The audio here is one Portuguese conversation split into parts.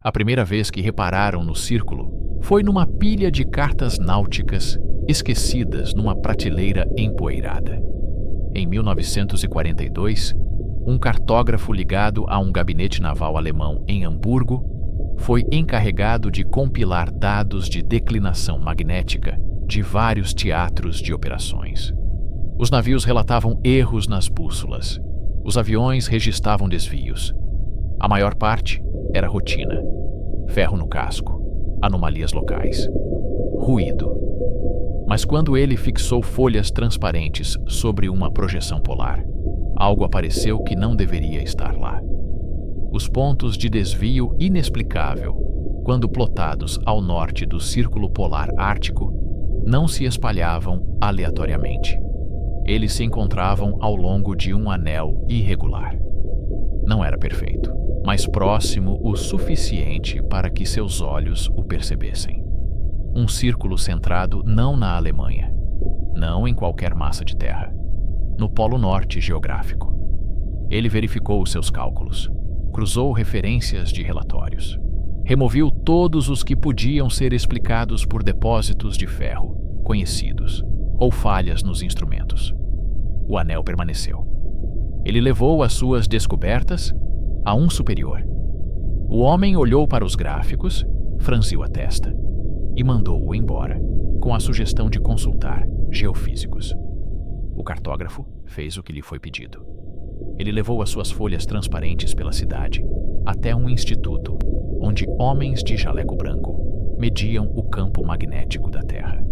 A primeira vez que repararam no círculo foi numa pilha de cartas náuticas esquecidas numa prateleira empoeirada. Em 1942, um cartógrafo ligado a um gabinete naval alemão em Hamburgo foi encarregado de compilar dados de declinação magnética de vários teatros de operações. Os navios relatavam erros nas bússolas. Os aviões registravam desvios. A maior parte era rotina. Ferro no casco, anomalias locais, ruído. Mas quando ele fixou folhas transparentes sobre uma projeção polar, algo apareceu que não deveria estar lá. Os pontos de desvio inexplicável, quando plotados ao norte do Círculo Polar Ártico, não se espalhavam aleatoriamente. Eles se encontravam ao longo de um anel irregular. Não era perfeito, mas próximo o suficiente para que seus olhos o percebessem. Um círculo centrado não na Alemanha, não em qualquer massa de terra, no Polo Norte geográfico. Ele verificou os seus cálculos, cruzou referências de relatórios, removeu todos os que podiam ser explicados por depósitos de ferro conhecidos ou falhas nos instrumentos. O anel permaneceu. Ele levou as suas descobertas a um superior. O homem olhou para os gráficos, franziu a testa e mandou-o embora, com a sugestão de consultar geofísicos. O cartógrafo fez o que lhe foi pedido. Ele levou as suas folhas transparentes pela cidade, até um instituto, onde homens de jaleco branco mediam o campo magnético da Terra.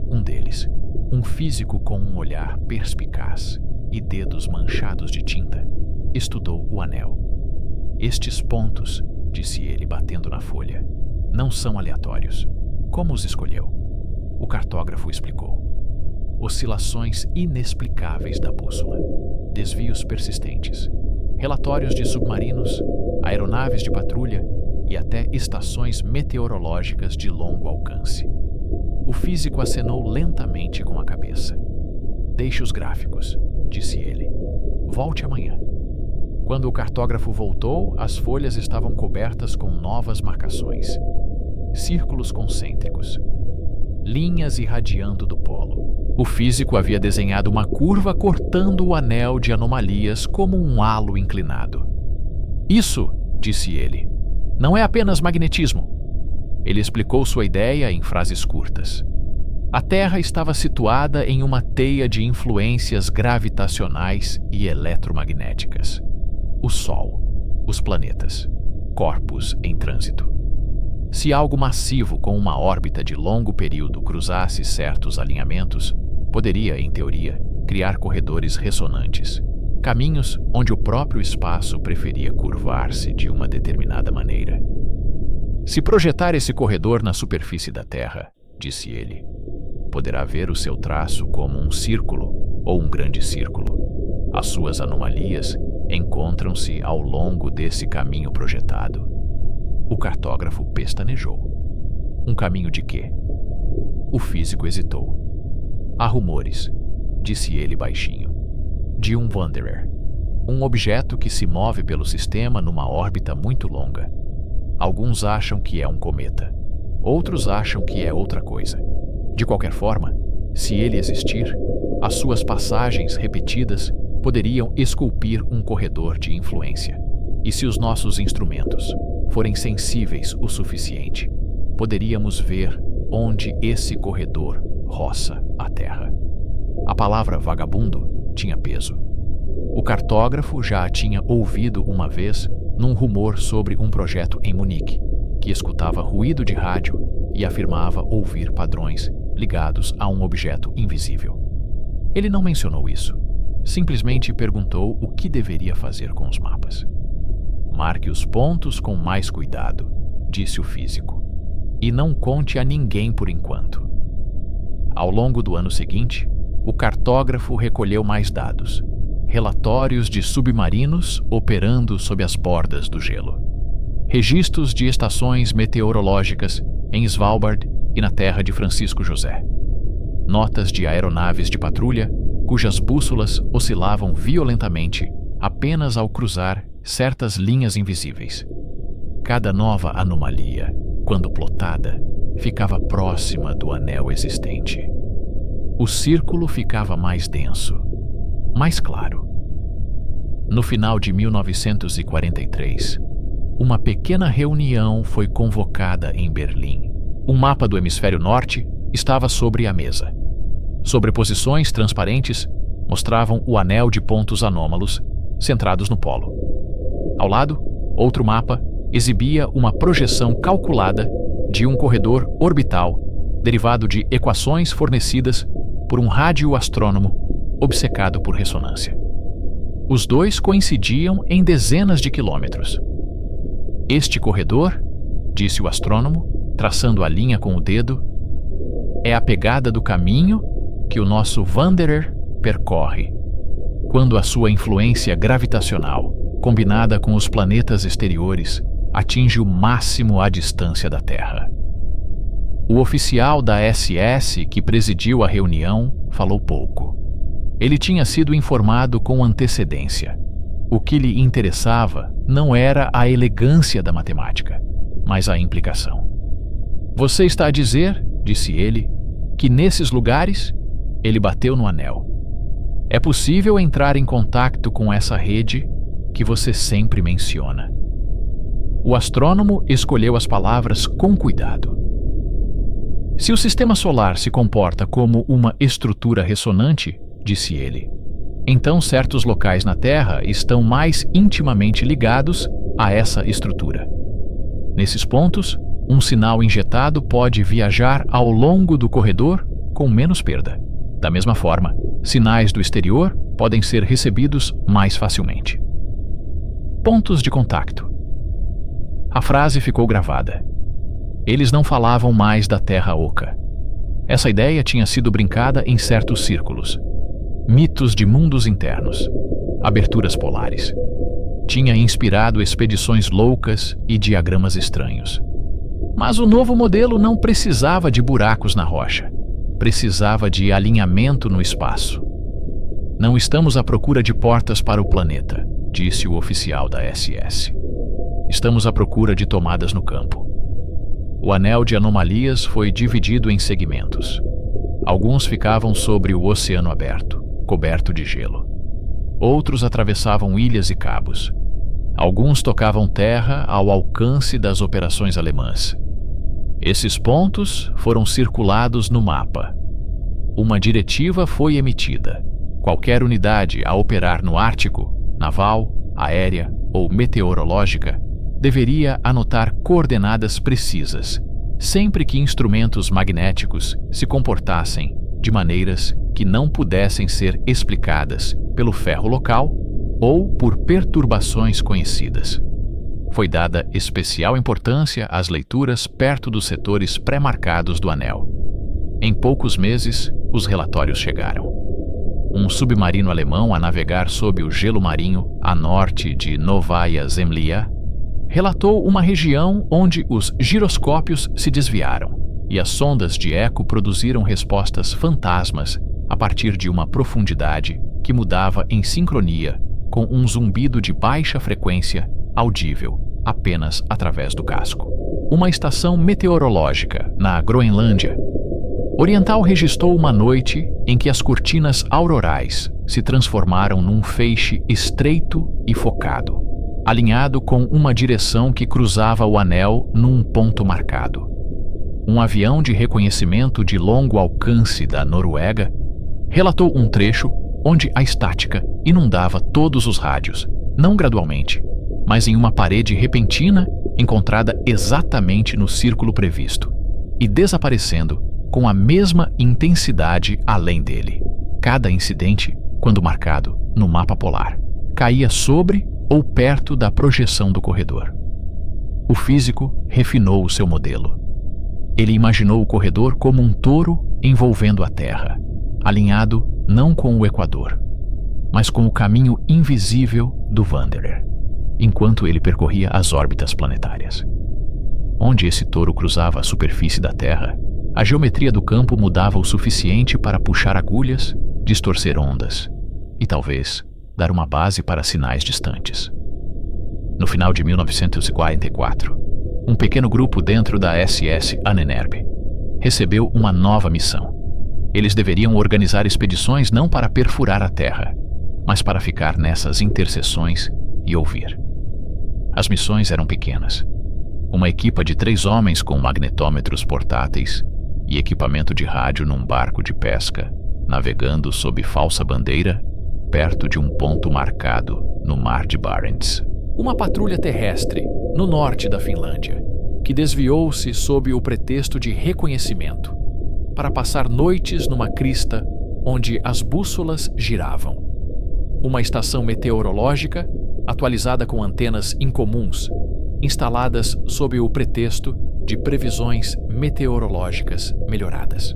Um deles, um físico com um olhar perspicaz e dedos manchados de tinta, estudou o anel. Estes pontos, disse ele batendo na folha, não são aleatórios. Como os escolheu? O cartógrafo explicou. Oscilações inexplicáveis da bússola, desvios persistentes, relatórios de submarinos, aeronaves de patrulha e até estações meteorológicas de longo alcance. O físico acenou lentamente com a cabeça. Deixe os gráficos, disse ele. Volte amanhã. Quando o cartógrafo voltou, as folhas estavam cobertas com novas marcações. Círculos concêntricos, linhas irradiando do polo. O físico havia desenhado uma curva cortando o anel de anomalias como um halo inclinado. Isso, disse ele, não é apenas magnetismo. Ele explicou sua ideia em frases curtas. A Terra estava situada em uma teia de influências gravitacionais e eletromagnéticas. O Sol, os planetas, corpos em trânsito. Se algo massivo com uma órbita de longo período cruzasse certos alinhamentos, poderia, em teoria, criar corredores ressonantes, caminhos onde o próprio espaço preferia curvar-se de uma determinada maneira. Se projetar esse corredor na superfície da Terra, disse ele, poderá ver o seu traço como um círculo ou um grande círculo. As suas anomalias encontram-se ao longo desse caminho projetado. O cartógrafo pestanejou. Um caminho de quê? O físico hesitou. Há rumores, disse ele baixinho, de um Wanderer, um objeto que se move pelo sistema numa órbita muito longa. Alguns acham que é um cometa, outros acham que é outra coisa. De qualquer forma, se ele existir, as suas passagens repetidas poderiam esculpir um corredor de influência. E se os nossos instrumentos forem sensíveis o suficiente, poderíamos ver onde esse corredor roça a Terra. A palavra vagabundo tinha peso. O cartógrafo já a tinha ouvido uma vez num rumor sobre um projeto em Munique, que escutava ruído de rádio e afirmava ouvir padrões ligados a um objeto invisível. Ele não mencionou isso. Simplesmente perguntou o que deveria fazer com os mapas. Marque os pontos com mais cuidado, disse o físico, e não conte a ninguém por enquanto. Ao longo do ano seguinte, o cartógrafo recolheu mais dados, relatórios de submarinos operando sob as bordas do gelo, registros de estações meteorológicas em Svalbard e na terra de Francisco José, notas de aeronaves de patrulha cujas bússolas oscilavam violentamente apenas ao cruzar certas linhas invisíveis. Cada nova anomalia, quando plotada, ficava próxima do anel existente. O círculo ficava mais denso, mais claro. No final de 1943, uma pequena reunião foi convocada em Berlim. Um mapa do hemisfério norte estava sobre a mesa. Sobreposições transparentes mostravam o anel de pontos anômalos centrados no polo. Ao lado, outro mapa exibia uma projeção calculada de um corredor orbital derivado de equações fornecidas por um radioastrônomo obcecado por ressonância. Os dois coincidiam em dezenas de quilômetros. Este corredor, disse o astrônomo, traçando a linha com o dedo, é a pegada do caminho que o nosso Wanderer percorre quando a sua influência gravitacional, combinada com os planetas exteriores, atinge o máximo à distância da Terra. O oficial da SS que presidiu a reunião falou pouco. Ele tinha sido informado com antecedência. O que lhe interessava não era a elegância da matemática, mas a implicação. Você está a dizer, disse ele, que nesses lugares ele bateu no anel. É possível entrar em contato com essa rede que você sempre menciona. O astrônomo escolheu as palavras com cuidado. Se o sistema solar se comporta como uma estrutura ressonante, disse ele, então certos locais na Terra estão mais intimamente ligados a essa estrutura. Nesses pontos, um sinal injetado pode viajar ao longo do corredor com menos perda. Da mesma forma, sinais do exterior podem ser recebidos mais facilmente. Pontos de contacto. A frase ficou gravada. Eles não falavam mais da Terra Oca. Essa ideia tinha sido brincada em certos círculos. Mitos de mundos internos, aberturas polares. Tinha inspirado expedições loucas e diagramas estranhos. Mas o novo modelo não precisava de buracos na rocha. Precisava de alinhamento no espaço. Não estamos à procura de portas para o planeta, disse o oficial da SS. Estamos à procura de tomadas no campo. O anel de anomalias foi dividido em segmentos. Alguns ficavam sobre o oceano aberto, coberto de gelo. Outros atravessavam ilhas e cabos. Alguns tocavam terra ao alcance das operações alemãs. Esses pontos foram circulados no mapa. Uma diretiva foi emitida. Qualquer unidade a operar no Ártico, naval, aérea ou meteorológica, deveria anotar coordenadas precisas, sempre que instrumentos magnéticos se comportassem de maneiras que não pudessem ser explicadas pelo ferro local ou por perturbações conhecidas. Foi dada especial importância às leituras perto dos setores pré-marcados do anel. Em poucos meses, os relatórios chegaram. Um submarino alemão a navegar sob o gelo marinho a norte de Novaya Zemlya relatou uma região onde os giroscópios se desviaram e as sondas de eco produziram respostas fantasmas a partir de uma profundidade que mudava em sincronia com um zumbido de baixa frequência audível apenas através do casco. Uma estação meteorológica na Groenlândia Oriental registrou uma noite em que as cortinas aurorais se transformaram num feixe estreito e focado, alinhado com uma direção que cruzava o anel num ponto marcado. Um avião de reconhecimento de longo alcance da Noruega relatou um trecho onde a estática inundava todos os rádios, não gradualmente, mas em uma parede repentina encontrada exatamente no círculo previsto, e desaparecendo com a mesma intensidade além dele. Cada incidente, quando marcado no mapa polar, caía sobre ou perto da projeção do corredor. O físico refinou o seu modelo. Ele imaginou o corredor como um touro envolvendo a Terra, alinhado não com o Equador, mas com o caminho invisível do Wanderer, enquanto ele percorria as órbitas planetárias. Onde esse touro cruzava a superfície da Terra, a geometria do campo mudava o suficiente para puxar agulhas, distorcer ondas e, talvez, dar uma base para sinais distantes. No final de 1944, um pequeno grupo dentro da SS Ahnenerbe recebeu uma nova missão. Eles deveriam organizar expedições não para perfurar a Terra, mas para ficar nessas interseções e ouvir. As missões eram pequenas. Uma equipa de 3 homens com magnetômetros portáteis e equipamento de rádio num barco de pesca, navegando sob falsa bandeira, perto de um ponto marcado no Mar de Barents. Uma patrulha terrestre, no norte da Finlândia, que desviou-se sob o pretexto de reconhecimento, para passar noites numa crista onde as bússolas giravam. Uma estação meteorológica, atualizada com antenas incomuns, instaladas sob o pretexto de previsões meteorológicas melhoradas.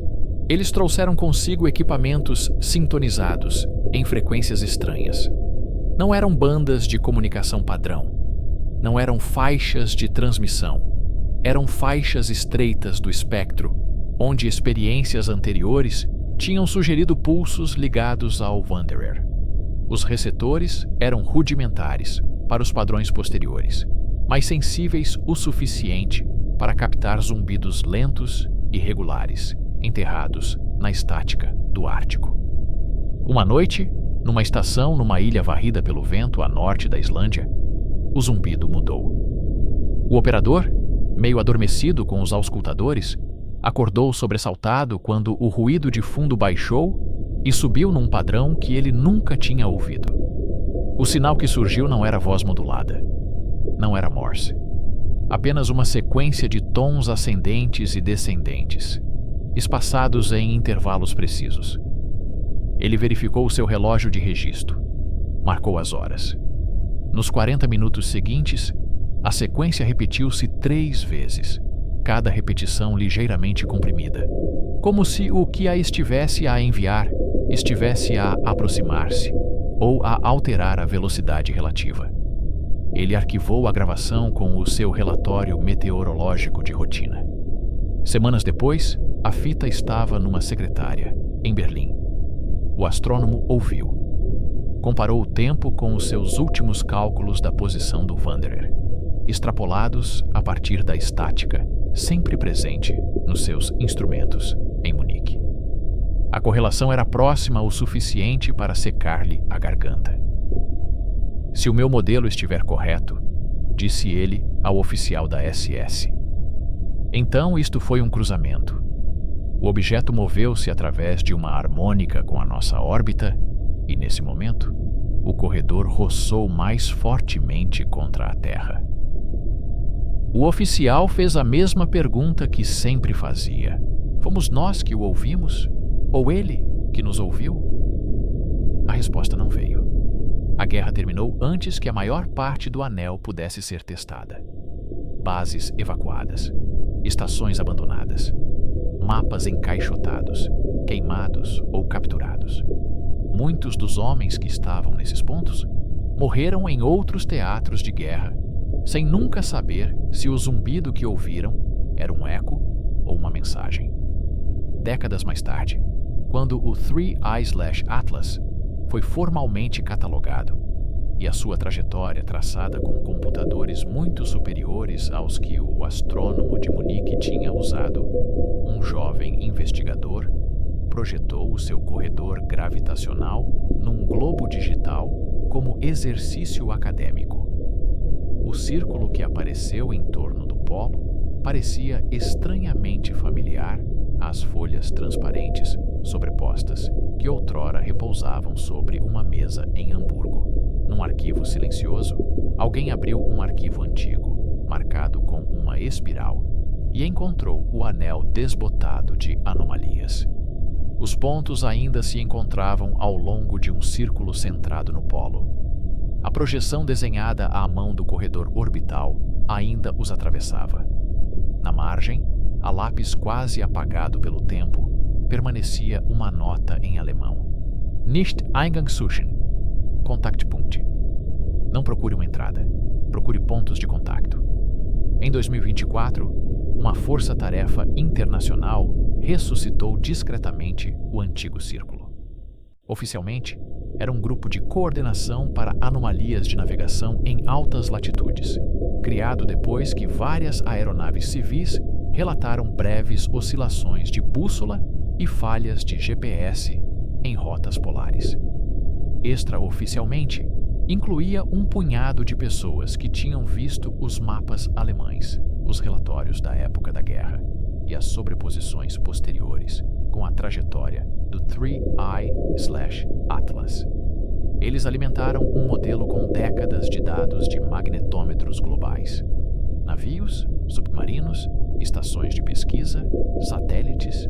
Eles trouxeram consigo equipamentos sintonizados em frequências estranhas. Não eram bandas de comunicação padrão. Não eram faixas de transmissão. Eram faixas estreitas do espectro, onde experiências anteriores tinham sugerido pulsos ligados ao Wanderer. Os receptores eram rudimentares para os padrões posteriores, mas sensíveis o suficiente para captar zumbidos lentos e regulares, enterrados na estática do Ártico. Uma noite, numa estação numa ilha varrida pelo vento a norte da Islândia, o zumbido mudou. O operador, meio adormecido com os auscultadores, acordou sobressaltado quando o ruído de fundo baixou e subiu num padrão que ele nunca tinha ouvido. O sinal que surgiu não era voz modulada. Não era Morse. Apenas uma sequência de tons ascendentes e descendentes, espaçados em intervalos precisos. Ele verificou o seu relógio de registro. Marcou as horas. Nos 40 minutos seguintes, a sequência repetiu-se 3 vezes, cada repetição ligeiramente comprimida, como se o que a estivesse a enviar estivesse a aproximar-se ou a alterar a velocidade relativa. Ele arquivou a gravação com o seu relatório meteorológico de rotina. Semanas depois, a fita estava numa secretária, em Berlim. O astrônomo ouviu. Comparou o tempo com os seus últimos cálculos da posição do Wanderer, extrapolados a partir da estática, sempre presente nos seus instrumentos em Munique. A correlação era próxima o suficiente para secar-lhe a garganta. Se o meu modelo estiver correto, disse ele ao oficial da SS. Então isto foi um cruzamento. O objeto moveu-se através de uma harmônica com a nossa órbita e, nesse momento, o corredor roçou mais fortemente contra a Terra. O oficial fez a mesma pergunta que sempre fazia. Fomos nós que o ouvimos? Ou ele que nos ouviu? A resposta não veio. A guerra terminou antes que a maior parte do anel pudesse ser testada. Bases evacuadas, estações abandonadas, mapas encaixotados, queimados ou capturados. Muitos dos homens que estavam nesses pontos morreram em outros teatros de guerra, sem nunca saber se o zumbido que ouviram era um eco ou uma mensagem. Décadas mais tarde, quando o Three Eyes/Atlas foi formalmente catalogado e a sua trajetória traçada com computadores muito superiores aos que o astrônomo de Munique tinha usado, um jovem investigador projetou o seu corredor gravitacional num globo digital como exercício acadêmico. O círculo que apareceu em torno do polo parecia estranhamente familiar às folhas transparentes sobrepostas que outrora repousavam sobre uma mesa em Hamburgo. Num arquivo silencioso, alguém abriu um arquivo antigo, marcado com uma espiral, e encontrou o anel desbotado de anomalias. Os pontos ainda se encontravam ao longo de um círculo centrado no polo. A projeção desenhada à mão do corredor orbital ainda os atravessava. Na margem, a lápis quase apagado pelo tempo, permanecia uma nota em alemão. Nicht Eingangssuchen. Kontaktpunkt. Não procure uma entrada. Procure pontos de contato. Em 2024, uma força-tarefa internacional ressuscitou discretamente o antigo círculo. Oficialmente, era um grupo de coordenação para anomalias de navegação em altas latitudes, criado depois que várias aeronaves civis relataram breves oscilações de bússola e falhas de GPS em rotas polares. Extraoficialmente, incluía um punhado de pessoas que tinham visto os mapas alemães, os relatórios da época da guerra e as sobreposições posteriores com a trajetória do 3I/Atlas. Eles alimentaram um modelo com décadas de dados de magnetômetros globais. Navios, submarinos, estações de pesquisa, satélites.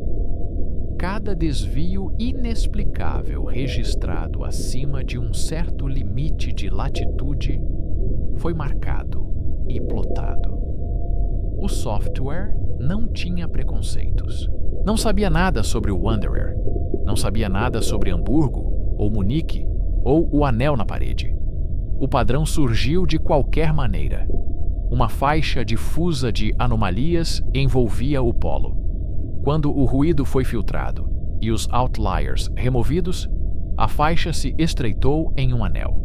Cada desvio inexplicável registrado acima de um certo limite de latitude foi marcado e plotado. O software não tinha preconceitos. Não sabia nada sobre o Wanderer. Não sabia nada sobre Hamburgo, ou Munique, ou o anel na parede. O padrão surgiu de qualquer maneira. Uma faixa difusa de anomalias envolvia o polo. Quando o ruído foi filtrado e os outliers removidos, a faixa se estreitou em um anel.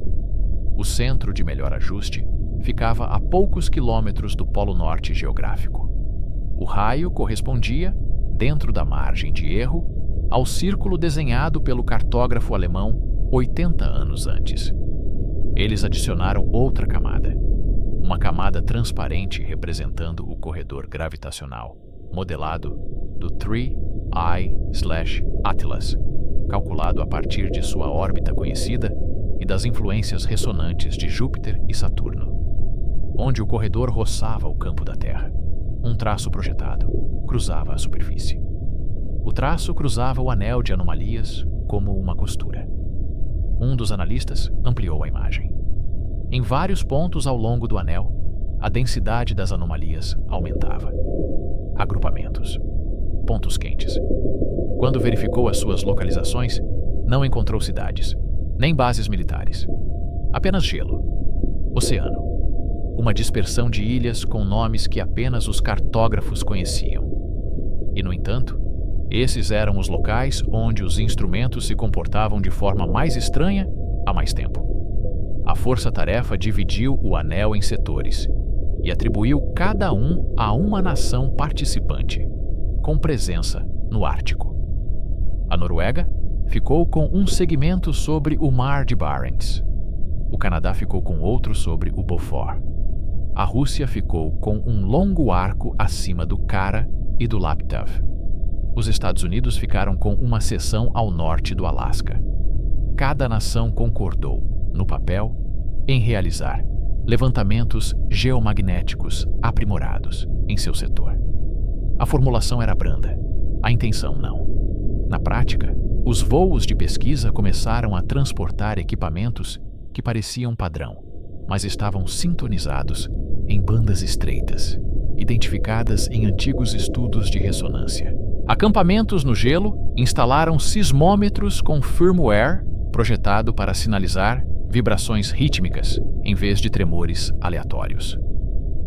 O centro de melhor ajuste ficava a poucos quilômetros do polo norte geográfico. O raio correspondia, dentro da margem de erro, ao círculo desenhado pelo cartógrafo alemão 80 anos antes. Eles adicionaram outra camada, uma camada transparente representando o corredor gravitacional, modelado do 3I/Atlas, calculado a partir de sua órbita conhecida e das influências ressonantes de Júpiter e Saturno, onde o corredor roçava o campo da Terra. Um traço projetado cruzava a superfície. O traço cruzava o anel de anomalias como uma costura. Um dos analistas ampliou a imagem. Em vários pontos ao longo do anel, a densidade das anomalias aumentava. Agrupamentos. Pontos quentes. Quando verificou as suas localizações, não encontrou cidades, nem bases militares. Apenas gelo. Oceano. Uma dispersão de ilhas com nomes que apenas os cartógrafos conheciam. E, no entanto, esses eram os locais onde os instrumentos se comportavam de forma mais estranha há mais tempo. A força-tarefa dividiu o anel em setores e atribuiu cada um a uma nação participante, com presença no Ártico. A Noruega ficou com um segmento sobre o Mar de Barents. O Canadá ficou com outro sobre o Beaufort. A Rússia ficou com um longo arco acima do Kara e do Laptev. Os Estados Unidos ficaram com uma seção ao norte do Alasca. Cada nação concordou, no papel, em realizar levantamentos geomagnéticos aprimorados em seu setor. A formulação era branda, a intenção não. Na prática, os voos de pesquisa começaram a transportar equipamentos que pareciam padrão, mas estavam sintonizados em bandas estreitas, identificadas em antigos estudos de ressonância. Acampamentos no gelo instalaram sismômetros com firmware projetado para sinalizar vibrações rítmicas em vez de tremores aleatórios.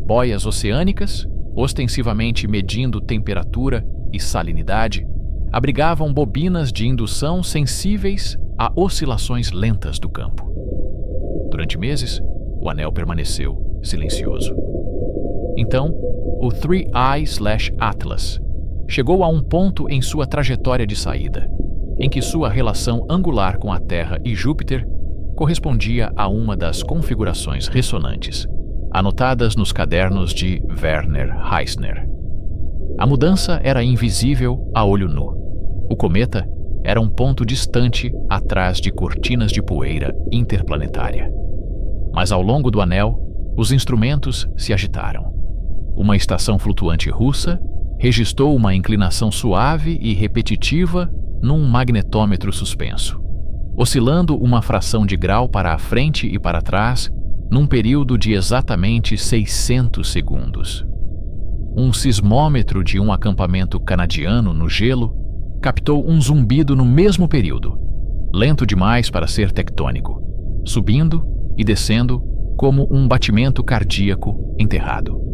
Boias oceânicas, ostensivamente medindo temperatura e salinidade, abrigavam bobinas de indução sensíveis a oscilações lentas do campo. Durante meses, o anel permaneceu silencioso. Então, o 3I/Atlas chegou a um ponto em sua trajetória de saída, em que sua relação angular com a Terra e Júpiter correspondia a uma das configurações ressonantes, anotadas nos cadernos de Werner Heisner. A mudança era invisível a olho nu. O cometa era um ponto distante atrás de cortinas de poeira interplanetária. Mas ao longo do anel, os instrumentos se agitaram. Uma estação flutuante russa registrou uma inclinação suave e repetitiva num magnetômetro suspenso, oscilando uma fração de grau para a frente e para trás num período de exatamente 600 segundos. Um sismômetro de um acampamento canadiano no gelo captou um zumbido no mesmo período, lento demais para ser tectônico, subindo e descendo como um batimento cardíaco enterrado.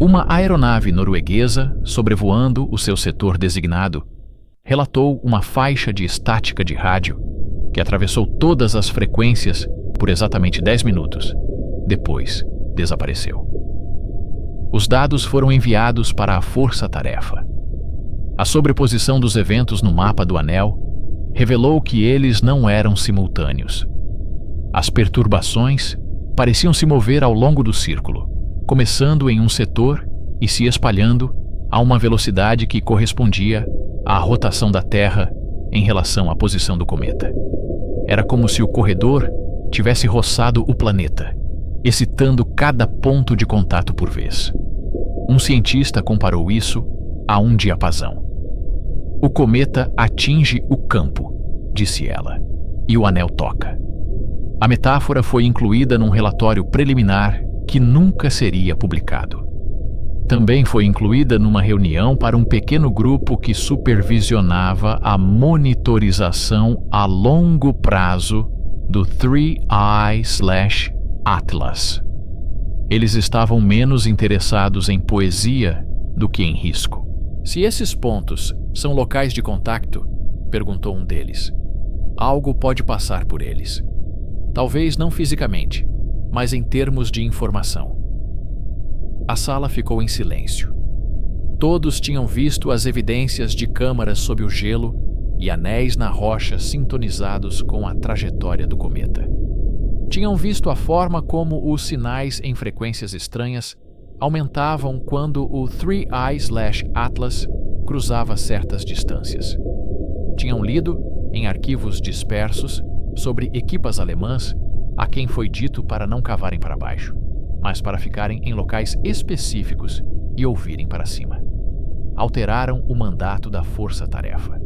Uma aeronave norueguesa, sobrevoando o seu setor designado, relatou uma faixa de estática de rádio que atravessou todas as frequências por exatamente 10 minutos. Depois, desapareceu. Os dados foram enviados para a força-tarefa. A sobreposição dos eventos no mapa do anel revelou que eles não eram simultâneos. As perturbações pareciam se mover ao longo do círculo, começando em um setor e se espalhando a uma velocidade que correspondia à rotação da Terra em relação à posição do cometa. Era como se o corredor tivesse roçado o planeta, excitando cada ponto de contato por vez. Um cientista comparou isso a um diapasão. O cometa atinge o campo, disse ela, e o anel toca. A metáfora foi incluída num relatório preliminar que nunca seria publicado. Também foi incluída numa reunião para um pequeno grupo que supervisionava a monitorização a longo prazo do 3I/Atlas. Eles estavam menos interessados em poesia do que em risco. Se esses pontos são locais de contacto, perguntou um deles, algo pode passar por eles. Talvez não fisicamente, mas em termos de informação. A sala ficou em silêncio. Todos tinham visto as evidências de câmaras sob o gelo e anéis na rocha sintonizados com a trajetória do cometa. Tinham visto a forma como os sinais em frequências estranhas aumentavam quando o 3I/Atlas cruzava certas distâncias. Tinham lido, em arquivos dispersos, sobre equipas alemãs a quem foi dito para não cavarem para baixo, mas para ficarem em locais específicos e ouvirem para cima. Alteraram o mandato da força-tarefa.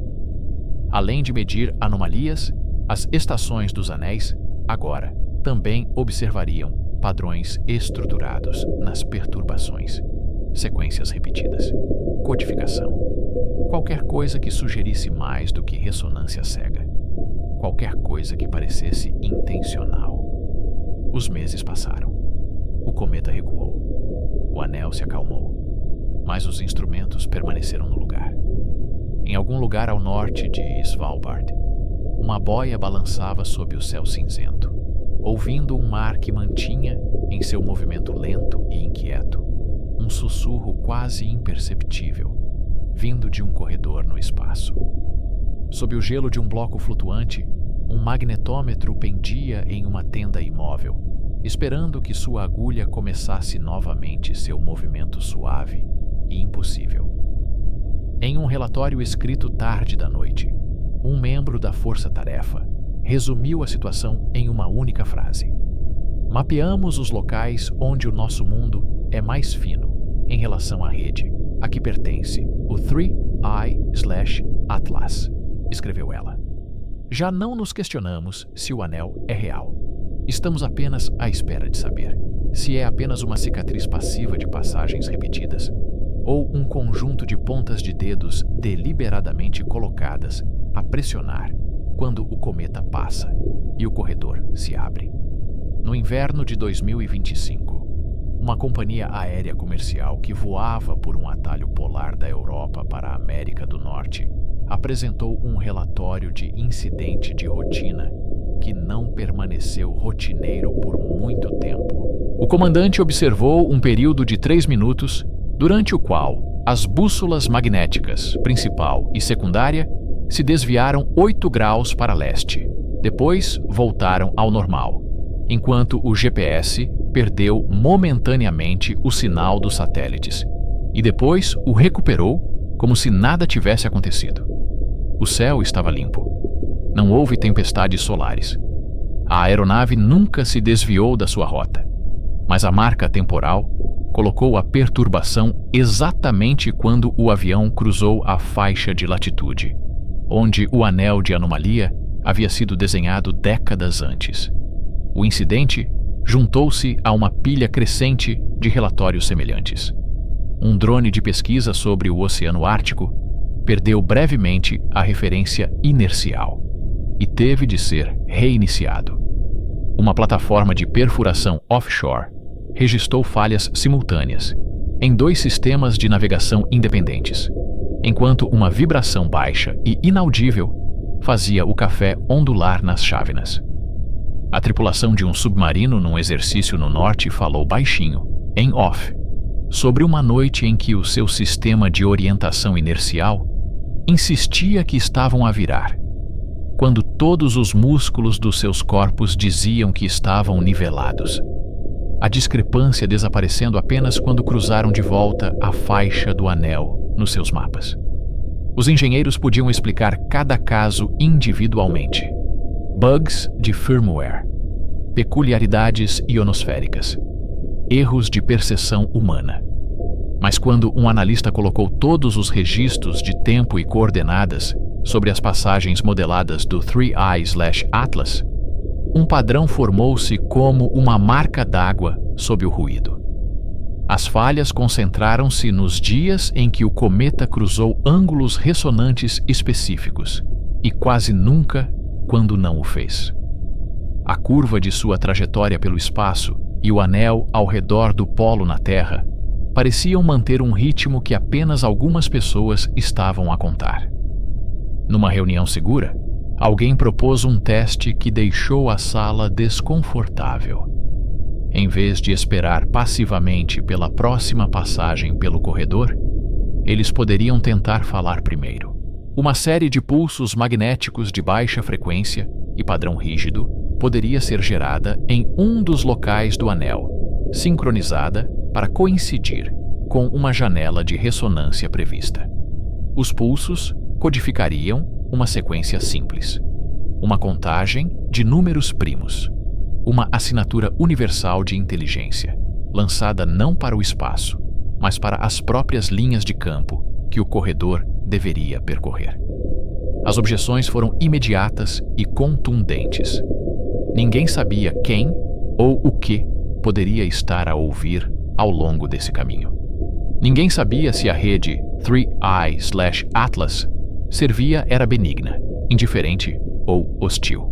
Além de medir anomalias, as estações dos anéis, agora, também observariam padrões estruturados nas perturbações, sequências repetidas, codificação, qualquer coisa que sugerisse mais do que ressonância cega, qualquer coisa que parecesse intencional. Os meses passaram. O cometa recuou. O anel se acalmou, mas os instrumentos permaneceram no lugar. Em algum lugar ao norte de Svalbard, uma boia balançava sob o céu cinzento, ouvindo um mar que mantinha, em seu movimento lento e inquieto, um sussurro quase imperceptível, vindo de um corredor no espaço. Sob o gelo de um bloco flutuante, um magnetômetro pendia em uma tenda imóvel, esperando que sua agulha começasse novamente seu movimento suave e impossível. Em um relatório escrito tarde da noite, um membro da força-tarefa resumiu a situação em uma única frase. Mapeamos os locais onde o nosso mundo é mais fino em relação à rede a que pertence o 3I/Atlas, escreveu ela. Já não nos questionamos se o anel é real. Estamos apenas à espera de saber se é apenas uma cicatriz passiva de passagens repetidas ou um conjunto de pontas de dedos deliberadamente colocadas a pressionar quando o cometa passa e o corredor se abre. No inverno de 2025, uma companhia aérea comercial que voava por um atalho polar da Europa para a América do Norte apresentou um relatório de incidente de rotina que não permaneceu rotineiro por muito tempo. O comandante observou um período de 3 minutos, durante o qual as bússolas magnéticas, principal e secundária, se desviaram 8 graus para leste. Depois voltaram ao normal, enquanto o GPS perdeu momentaneamente o sinal dos satélites e depois o recuperou como se nada tivesse acontecido. O céu estava limpo. Não houve tempestades solares. A aeronave nunca se desviou da sua rota, mas a marca temporal colocou a perturbação exatamente quando o avião cruzou a faixa de latitude, onde o anel de anomalia havia sido desenhado décadas antes. O incidente juntou-se a uma pilha crescente de relatórios semelhantes. Um drone de pesquisa sobre o Oceano Ártico perdeu brevemente a referência inercial e teve de ser reiniciado. Uma plataforma de perfuração offshore registrou falhas simultâneas em 2 sistemas de navegação independentes, enquanto uma vibração baixa e inaudível fazia o café ondular nas chávenas. A tripulação de um submarino num exercício no norte falou baixinho, em off, sobre uma noite em que o seu sistema de orientação inercial insistia que estavam a virar, quando todos os músculos dos seus corpos diziam que estavam nivelados, a discrepância desaparecendo apenas quando cruzaram de volta a faixa do anel nos seus mapas. Os engenheiros podiam explicar cada caso individualmente. Bugs de firmware, peculiaridades ionosféricas, erros de percepção humana. Mas quando um analista colocou todos os registros de tempo e coordenadas sobre as passagens modeladas do 3I/Atlas, um padrão formou-se como uma marca d'água sob o ruído. As falhas concentraram-se nos dias em que o cometa cruzou ângulos ressonantes específicos e quase nunca quando não o fez. A curva de sua trajetória pelo espaço e o anel ao redor do polo na Terra pareciam manter um ritmo que apenas algumas pessoas estavam a contar. Numa reunião segura, alguém propôs um teste que deixou a sala desconfortável. Em vez de esperar passivamente pela próxima passagem pelo corredor, eles poderiam tentar falar primeiro. Uma série de pulsos magnéticos de baixa frequência e padrão rígido poderia ser gerada em um dos locais do anel, sincronizada para coincidir com uma janela de ressonância prevista. Os pulsos codificariam uma sequência simples, uma contagem de números primos, uma assinatura universal de inteligência, lançada não para o espaço, mas para as próprias linhas de campo que o corredor deveria percorrer. As objeções foram imediatas e contundentes. Ninguém sabia quem ou o que poderia estar a ouvir ao longo desse caminho. Ninguém sabia se a rede 3I/Atlas servia era benigna, indiferente ou hostil.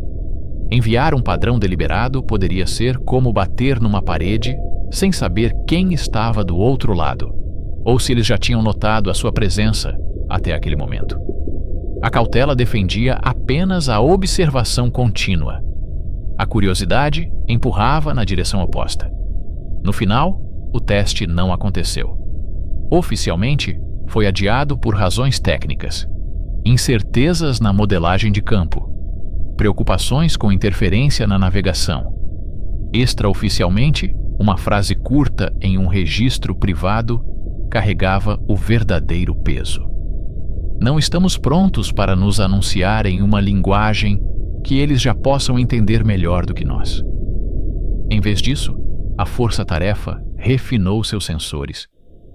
Enviar um padrão deliberado poderia ser como bater numa parede sem saber quem estava do outro lado, ou se eles já tinham notado a sua presença até aquele momento. A cautela defendia apenas a observação contínua. A curiosidade empurrava na direção oposta. No final, o teste não aconteceu. Oficialmente, foi adiado por razões técnicas, incertezas na modelagem de campo, preocupações com interferência na navegação. Extraoficialmente, uma frase curta em um registro privado carregava o verdadeiro peso. Não estamos prontos para nos anunciar em uma linguagem que eles já possam entender melhor do que nós. Em vez disso, a força-tarefa refinou seus sensores,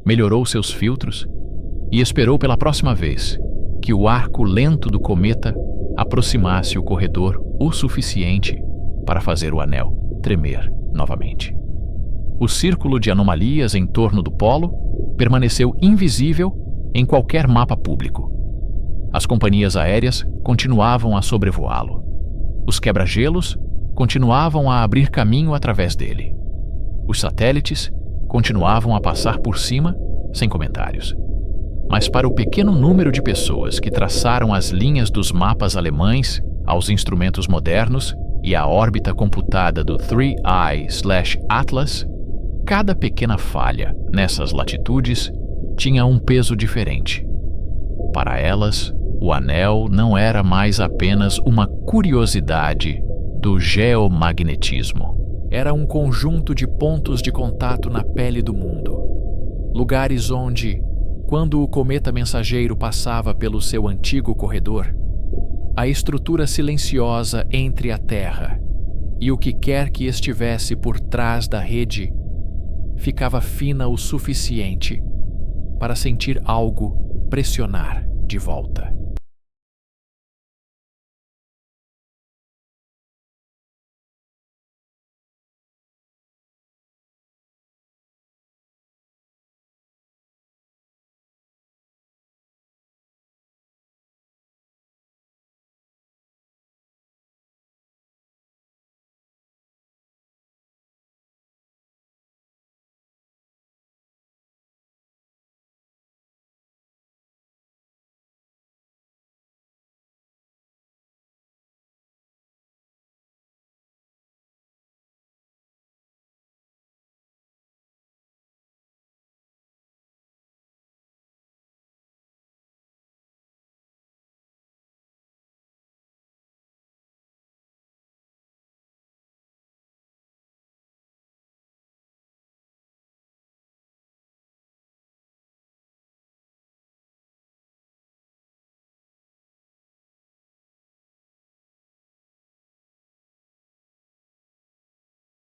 melhorou seus filtros e esperou pela próxima vez que o arco lento do cometa aproximasse o corredor o suficiente para fazer o anel tremer novamente. O círculo de anomalias em torno do polo permaneceu invisível em qualquer mapa público. As companhias aéreas continuavam a sobrevoá-lo. Os quebra-gelos continuavam a abrir caminho através dele. Os satélites continuavam a passar por cima sem comentários. Mas para o pequeno número de pessoas que traçaram as linhas dos mapas alemães aos instrumentos modernos e à órbita computada do 3I/Atlas, cada pequena falha nessas latitudes tinha um peso diferente. Para elas, o anel não era mais apenas uma curiosidade do geomagnetismo. Era um conjunto de pontos de contato na pele do mundo. Lugares onde, quando o cometa mensageiro passava pelo seu antigo corredor, a estrutura silenciosa entre a Terra e o que quer que estivesse por trás da rede ficava fina o suficiente para sentir algo pressionar de volta.